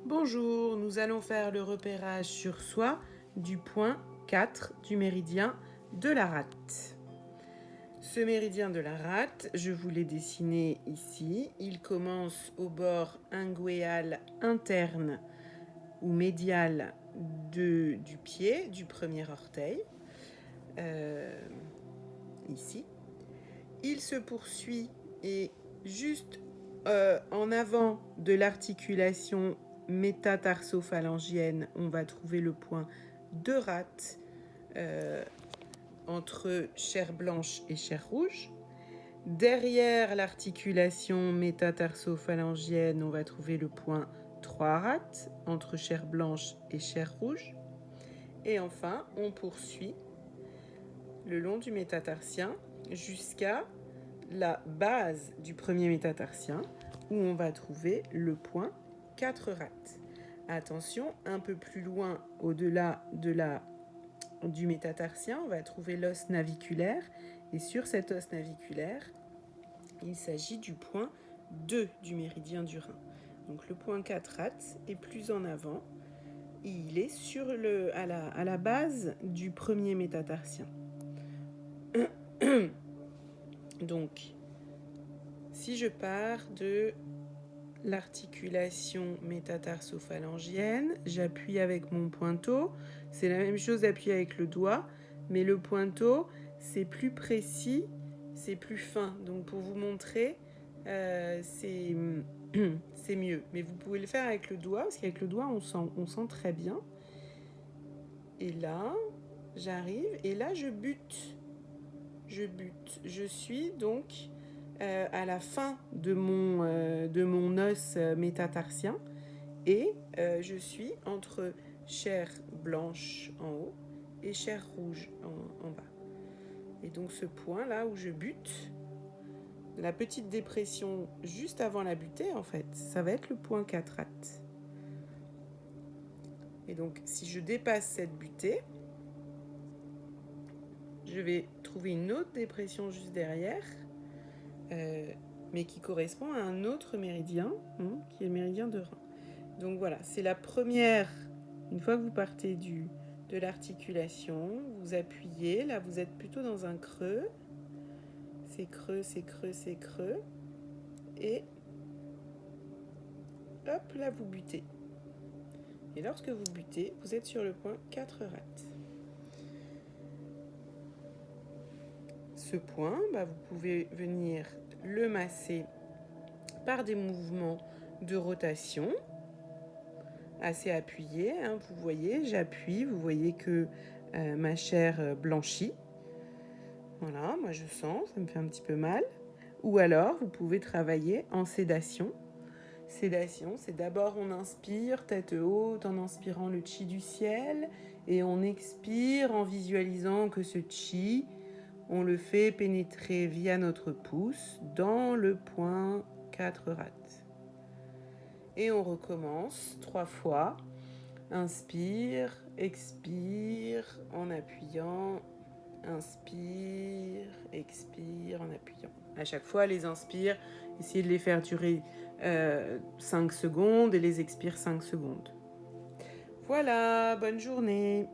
Bonjour, nous allons faire le repérage sur soi du point 4 du méridien de la rate. Ce méridien de la rate, je vous l'ai dessiné ici. Il commence au bord inguéal interne ou médial du pied, du premier orteil, ici. Il se poursuit et juste en avant de l'articulation métatarsophalangienne, on va trouver le point de rate entre chair blanche et chair rouge. Derrière l'articulation métatarsophalangienne, on va trouver le point 3 rate entre chair blanche et chair rouge. Et enfin, on poursuit le long du métatarsien jusqu'à la base du premier métatarsien où on va trouver le point 4 rate. Attention, un peu plus loin, au-delà du métatarsien, on va trouver l'os naviculaire. Et sur cet os naviculaire, il s'agit du point 2 du méridien du Rhin. Donc le point 4 rate est plus en avant. Et il est à la base du premier métatarsien. Donc, si je pars de l'articulation métatarsophalangienne, j'appuie avec mon pointeau. C'est la même chose d'appuyer avec le doigt, mais le pointeau, c'est plus précis, c'est plus fin. Donc pour vous montrer, c'est mieux. Mais vous pouvez le faire avec le doigt, parce qu'avec le doigt, on sent très bien. Et là, j'arrive, et là, je bute. Je suis donc à la fin de mon os métatarsien et je suis entre chair blanche en haut et chair rouge en bas. Et donc ce point là où je bute, la petite dépression juste avant la butée en fait, ça va être le point 4 rate. Et donc si je dépasse cette butée, je vais trouver une autre dépression juste derrière, mais qui correspond à un autre méridien, qui est le méridien de Rhin. Donc voilà, c'est la première. Une fois que vous partez de l'articulation, vous appuyez. Là, vous êtes plutôt dans un creux. C'est creux, c'est creux, c'est creux. Et hop, là, vous butez. Et lorsque vous butez, vous êtes sur le point 4 rate. Ce point, vous pouvez venir le masser par des mouvements de rotation assez appuyés. Vous voyez, j'appuie, vous voyez que ma chair blanchit. Voilà, moi je sens, ça me fait un petit peu mal. Ou alors, vous pouvez travailler en sédation. Sédation, c'est d'abord on inspire tête haute en inspirant le chi du ciel et on expire en visualisant que ce chi, on le fait pénétrer via notre pouce dans le point 4 rate. Et on recommence 3 fois. Inspire, expire en appuyant. Inspire, expire en appuyant. À chaque fois, les inspires, essayez de les faire durer 5 secondes et les expires 5 secondes. Voilà, bonne journée.